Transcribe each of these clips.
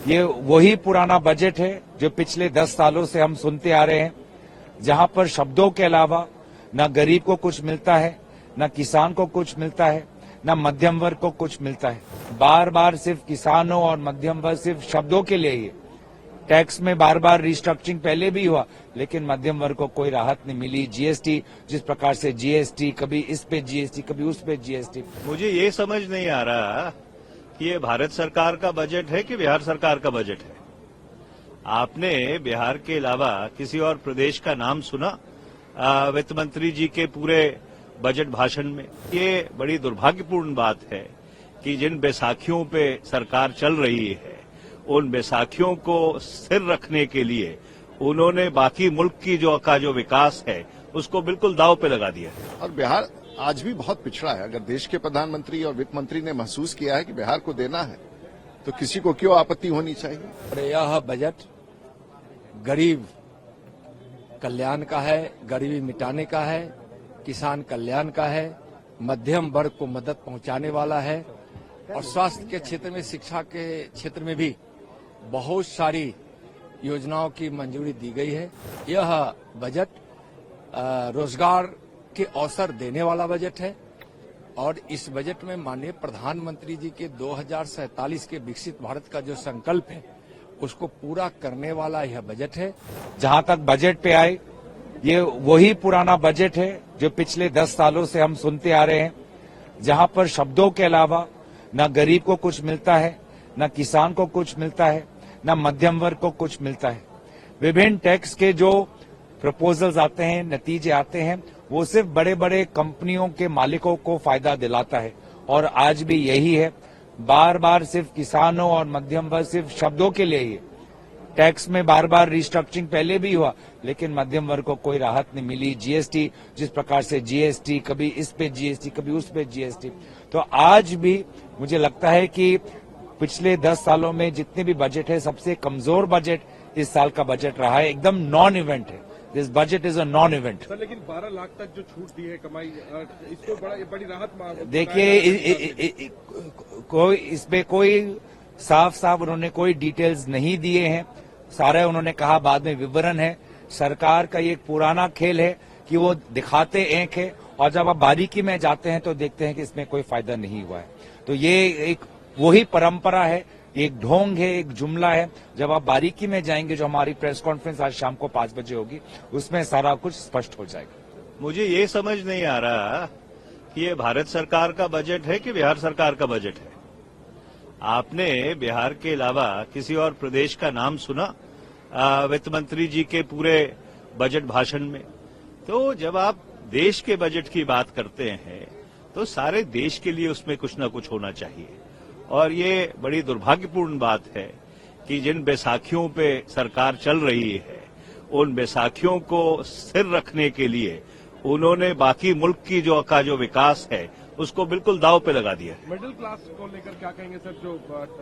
ये वही पुराना बजट है जो पिछले 10 सालों से हम सुनते आ रहे हैं, जहां पर शब्दों के अलावा न गरीब को कुछ मिलता है, न किसान को कुछ मिलता है, न मध्यम वर्ग को कुछ मिलता है। बार बार सिर्फ किसानों और मध्यम वर्ग सिर्फ शब्दों के लिए ही टैक्स में बार बार रिस्ट्रक्चरिंग पहले भी हुआ, लेकिन मध्यम वर्ग को कोई राहत नहीं मिली। जीएसटी जिस प्रकार से जीएसटी, कभी इस पे जीएसटी, कभी उस पे जीएसटी। मुझे ये समझ नहीं आ रहा कि ये भारत सरकार का बजट है कि बिहार सरकार का बजट है। आपने बिहार के अलावा किसी और प्रदेश का नाम सुना वित्त मंत्री जी के पूरे बजट भाषण में? ये बड़ी दुर्भाग्यपूर्ण बात है कि जिन बैसाखियों पे सरकार चल रही है, उन बैसाखियों को स्थिर रखने के लिए उन्होंने बाकी मुल्क की जो विकास है उसको बिल्कुल दांव पे लगा दिया है। और बिहार आज भी बहुत पिछड़ा है। अगर देश के प्रधानमंत्री और वित्त मंत्री ने महसूस किया है कि बिहार को देना है, तो किसी को क्यों आपत्ति होनी चाहिए? और यह बजट गरीब कल्याण का है, गरीबी मिटाने का है, किसान कल्याण का है, मध्यम वर्ग को मदद पहुंचाने वाला है और स्वास्थ्य के क्षेत्र में, शिक्षा के क्षेत्र में भी बहुत सारी योजनाओं की मंजूरी दी गई है। यह बजट रोजगार के अवसर देने वाला बजट है और इस बजट में माननीय प्रधानमंत्री जी के 2047 के विकसित भारत का जो संकल्प है उसको पूरा करने वाला यह बजट है। जहां तक बजट पे आए, ये वही पुराना बजट है जो पिछले 10 सालों से हम सुनते आ रहे हैं, जहां पर शब्दों के अलावा न गरीब को कुछ मिलता है, न किसान को कुछ मिलता है, न मध्यम वर्ग को कुछ मिलता है। विभिन्न टैक्स के जो प्रपोजल्स आते हैं, नतीजे आते हैं, वो सिर्फ बड़े बड़े कंपनियों के मालिकों को फायदा दिलाता है और आज भी यही है। बार बार सिर्फ किसानों और मध्यम वर्ग सिर्फ शब्दों के लिए ही टैक्स में बार बार रिस्ट्रक्चरिंग पहले भी हुआ, लेकिन मध्यम वर्ग को कोई राहत नहीं मिली। जीएसटी जिस प्रकार से जीएसटी, कभी इस पे जीएसटी, कभी उस पे जीएसटी। तो आज भी मुझे लगता है कि पिछले 10 सालों में जितने भी बजट है, सबसे कमजोर बजट इस साल का बजट रहा है। एकदम नॉन इवेंट है। This budget is a non event. Sir, लेकिन 12 लाख तक जो छूट दी है कमाई, इसको बड़ी राहत। देखिए, कोई इसमें कोई साफ उन्होंने कोई डिटेल्स नहीं दिए हैं। सारे उन्होंने कहा बाद में विवरण है। सरकार का ये एक पुराना खेल है कि वो दिखाते एक है और जब आप बारीकी में जाते हैं तो देखते हैं कि इसमें कोई फायदा नहीं हुआ है। तो ये एक वही परंपरा है, एक ढोंग है, एक जुमला है। जब आप बारीकी में जाएंगे, जो हमारी प्रेस कॉन्फ्रेंस आज शाम को 5 बजे होगी, उसमें सारा कुछ स्पष्ट हो जाएगा। मुझे ये समझ नहीं आ रहा कि ये भारत सरकार का बजट है कि बिहार सरकार का बजट है। आपने बिहार के अलावा किसी और प्रदेश का नाम सुना वित्त मंत्री जी के पूरे बजट भाषण में? तो जब आप देश के बजट की बात करते हैं तो सारे देश के लिए उसमें कुछ न कुछ होना चाहिए। और ये बड़ी दुर्भाग्यपूर्ण बात है कि जिन बैसाखियों पे सरकार चल रही है, उन बैसाखियों को स्थिर रखने के लिए उन्होंने बाकी मुल्क की जो विकास है उसको बिल्कुल दांव पे लगा दिया है। मिडिल क्लास को लेकर क्या कहेंगे सर? जो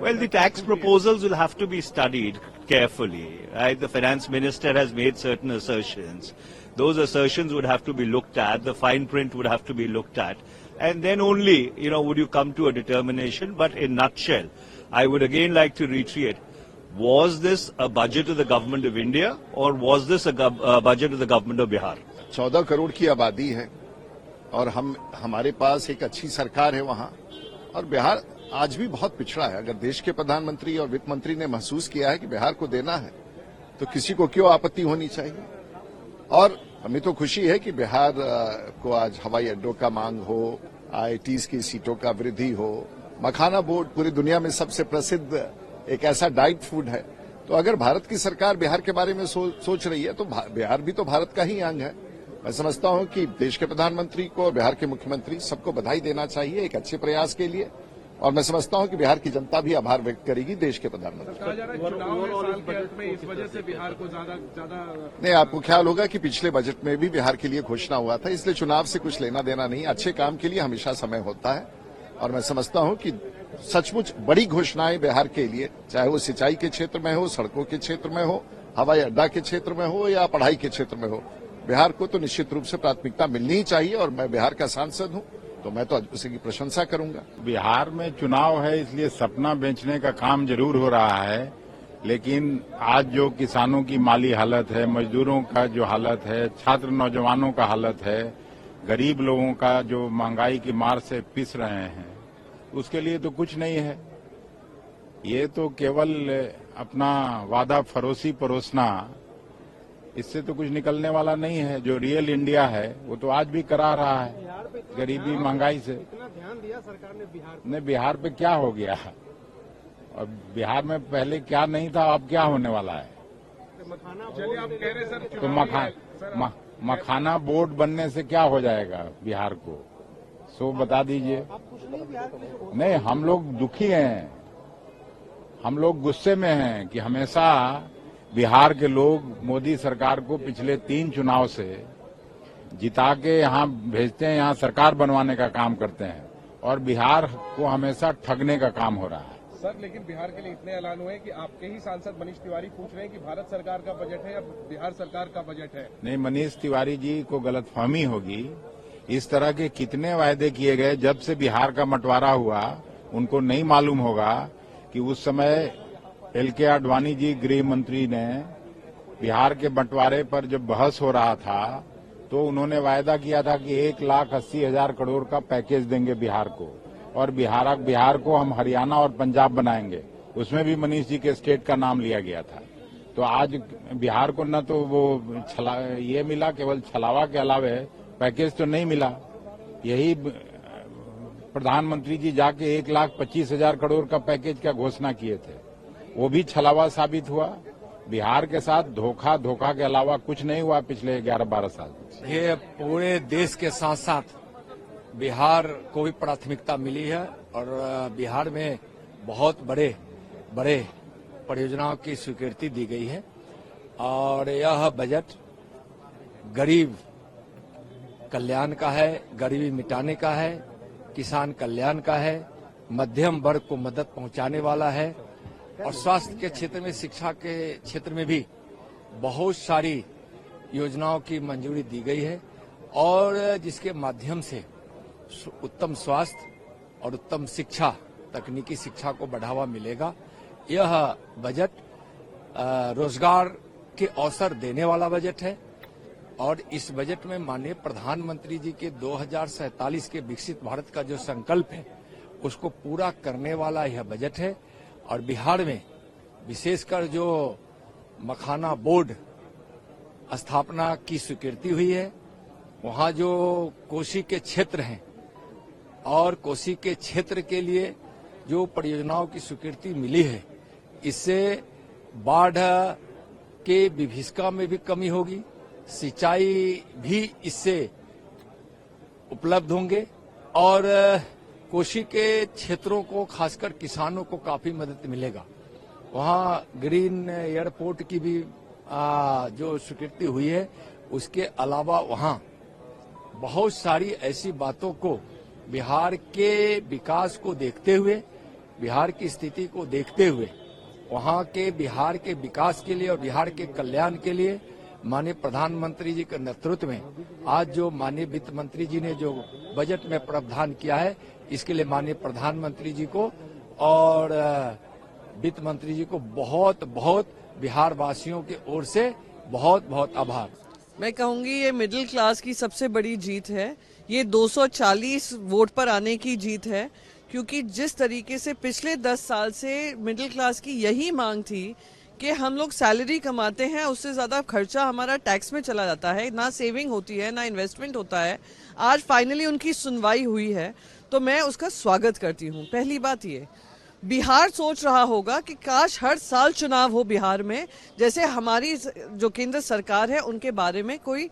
well, the tax proposals will have to be studied carefully. Right? The finance minister has made certain assertions. Those assertions would have to be looked at. The fine print would have to be looked at. And then only, would you come to a determination. But in nutshell, I would again like to reiterate, was this a budget of the government of India or was this a budget of the government of Bihar? 14 crore की आबादी है और हमारे पास एक अच्छी सरकार है वहां, और बिहार आज भी बहुत पिछड़ा है। अगर देश के प्रधानमंत्री और वित्त मंत्री ने महसूस किया है कि बिहार को देना है, तो किसी को क्यों आपत्ति होनी चाहिए? और हमें तो खुशी है कि बिहार को आज हवाई अड्डों का मांग हो, आईआईटीज की सीटों का वृद्धि हो, मखाना बोर्ड पूरी दुनिया में सबसे प्रसिद्ध एक ऐसा डाइट फूड है। तो अगर भारत की सरकार बिहार के बारे में सोच रही है तो बिहार भी तो भारत का ही अंग है। मैं समझता हूं कि देश के प्रधानमंत्री को और बिहार के मुख्यमंत्री सबको बधाई देना चाहिए एक अच्छे प्रयास के लिए, और मैं समझता हूं कि बिहार की जनता भी आभार व्यक्त करेगी देश के प्रधानमंत्री। कहा जा रहा है चुनाव है साल के अंत में, इस वजह से बिहार को ज्यादा नहीं, आपको ख्याल होगा कि पिछले बजट में भी बिहार के लिए घोषणा हुआ था, इसलिए चुनाव से कुछ लेना देना नहीं। अच्छे काम के लिए हमेशा समय होता है और मैं समझता हूं कि सचमुच बड़ी घोषणाएं बिहार के लिए, चाहे वो सिंचाई के क्षेत्र में हो, सड़कों के क्षेत्र में हो, हवाई अड्डा के क्षेत्र में हो या पढ़ाई के क्षेत्र में हो, बिहार को तो निश्चित रूप से प्राथमिकता मिलनी ही चाहिए। और मैं बिहार का सांसद हूं तो मैं तो उसी की प्रशंसा करूंगा। बिहार में चुनाव है, इसलिए सपना बेचने का काम जरूर हो रहा है, लेकिन आज जो किसानों की माली हालत है, मजदूरों का जो हालत है, छात्र नौजवानों का हालत है, गरीब लोगों का जो महंगाई की मार से पिस रहे हैं, उसके लिए तो कुछ नहीं है। ये तो केवल अपना वादा फरोसी परोसना, इससे तो कुछ निकलने वाला नहीं है। जो रियल इंडिया है वो तो आज भी करा रहा है गरीबी महंगाई से। इतना ध्यान दिया सरकार ने बिहार ने बिहार पे क्या हो गया, और बिहार में पहले क्या नहीं था, अब क्या होने वाला है। मखाना। चलिए आप कह रहे सर तो मखाना बोर्ड बनने से क्या हो जाएगा बिहार को, सो बता दीजिए। नहीं, हम लोग दुखी हैं, हम लोग गुस्से में हैं कि हमेशा बिहार के लोग मोदी सरकार को पिछले 3 चुनाव से जिता के यहाँ भेजते हैं, यहाँ सरकार बनवाने का काम करते हैं, और बिहार को हमेशा ठगने का काम हो रहा है। सर लेकिन बिहार के लिए इतने ऐलान हुए कि आपके ही सांसद मनीष तिवारी पूछ रहे हैं कि भारत सरकार का बजट है या बिहार सरकार का बजट है। नहीं, मनीष तिवारी जी को गलतफहमी होगी। इस तरह के कितने वायदे किए गए जब से बिहार का बंटवारा हुआ, उनको नहीं मालूम होगा कि उस समय LK आडवाणी जी गृह मंत्री ने बिहार के बंटवारे पर जब बहस हो रहा था तो उन्होंने वायदा किया था कि 1,80,000 करोड़ का पैकेज देंगे बिहार को, और बिहार को हम हरियाणा और पंजाब बनाएंगे। उसमें भी मनीष जी के स्टेट का नाम लिया गया था। तो आज बिहार को न तो वो ये मिला, केवल छलावा के अलावे पैकेज तो नहीं मिला। यही प्रधानमंत्री जी जाके 1,25,000 करोड़ का पैकेज का घोषणा किए थे, वो भी छलावा साबित हुआ। बिहार के साथ धोखा के अलावा कुछ नहीं हुआ पिछले 11-12 साल। ये पूरे देश के साथ साथ बिहार को भी प्राथमिकता मिली है, और बिहार में बहुत बड़े परियोजनाओं की स्वीकृति दी गई है। और यह बजट गरीब कल्याण का है, गरीबी मिटाने का है, किसान कल्याण का है, मध्यम वर्ग को मदद पहुंचाने वाला है, और स्वास्थ्य के क्षेत्र में, शिक्षा के क्षेत्र में भी बहुत सारी योजनाओं की मंजूरी दी गई है, और जिसके माध्यम से उत्तम स्वास्थ्य और उत्तम शिक्षा, तकनीकी शिक्षा को बढ़ावा मिलेगा। यह बजट रोजगार के अवसर देने वाला बजट है, और इस बजट में माननीय प्रधानमंत्री जी के 2047 के विकसित भारत का जो संकल्प है उसको पूरा करने वाला यह बजट है। और बिहार में विशेषकर जो मखाना बोर्ड स्थापना की स्वीकृति हुई है, वहां जो कोसी के क्षेत्र हैं और कोसी के क्षेत्र के लिए जो परियोजनाओं की स्वीकृति मिली है, इससे बाढ़ के विभीषिका में भी कमी होगी, सिंचाई भी इससे उपलब्ध होंगे, और कोसी के क्षेत्रों को, खासकर किसानों को काफी मदद मिलेगा। वहां ग्रीन एयरपोर्ट की भी जो स्वीकृति हुई है, उसके अलावा वहां बहुत सारी ऐसी बातों को बिहार के विकास को देखते हुए, बिहार की स्थिति को देखते हुए, वहां के बिहार के विकास के लिए और बिहार के कल्याण के लिए माननीय प्रधानमंत्री जी के नेतृत्व में आज जो माननीय वित्त मंत्री जी ने जो बजट में प्रावधान किया है, इसके लिए माननीय प्रधानमंत्री जी को और वित्त मंत्री जी को बहुत बहुत बिहार वासियों की ओर से बहुत बहुत आभार। मैं कहूंगी ये मिडिल क्लास की सबसे बड़ी जीत है। ये 240 वोट पर आने की जीत है, क्योंकि जिस तरीके से पिछले 10 साल से मिडिल क्लास की यही मांग थी कि हम लोग सैलरी कमाते हैं, उससे ज्यादा खर्चा हमारा टैक्स में चला जाता है, ना सेविंग होती है, ना इन्वेस्टमेंट होता है। आज फाइनली उनकी सुनवाई हुई है, तो मैं उसका स्वागत करती हूँ। पहली बात ये, बिहार सोच रहा होगा कि काश हर साल चुनाव हो बिहार में, जैसे हमारी जो केंद्र सरकार है उनके बारे में कोई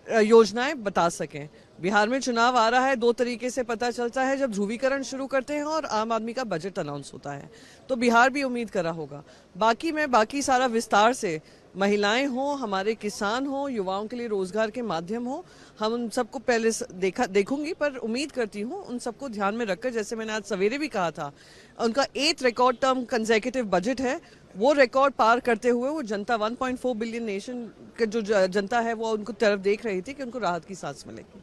योजनाएं बता सकें। बिहार में चुनाव आ रहा है, 2 तरीके से पता चलता है, जब ध्रुवीकरण शुरू करते हैं और आम आदमी का बजट अनाउंस होता है। तो बिहार भी उम्मीद कर रहा होगा। बाकी सारा विस्तार से, महिलाएं हों, हमारे किसान हों, युवाओं के लिए रोजगार के माध्यम हो, हम उन सबको पहले देखूंगी, पर उम्मीद करती हूँ उन सबको ध्यान में रखकर, जैसे मैंने आज सवेरे भी कहा था, उनका 8th record term consecutive budget है, वो रिकॉर्ड पार करते हुए वो जनता 1.4 बिलियन नेशन के जो जनता है वो उनको तरफ देख रही थी कि उनको राहत की सांस मिलेगी।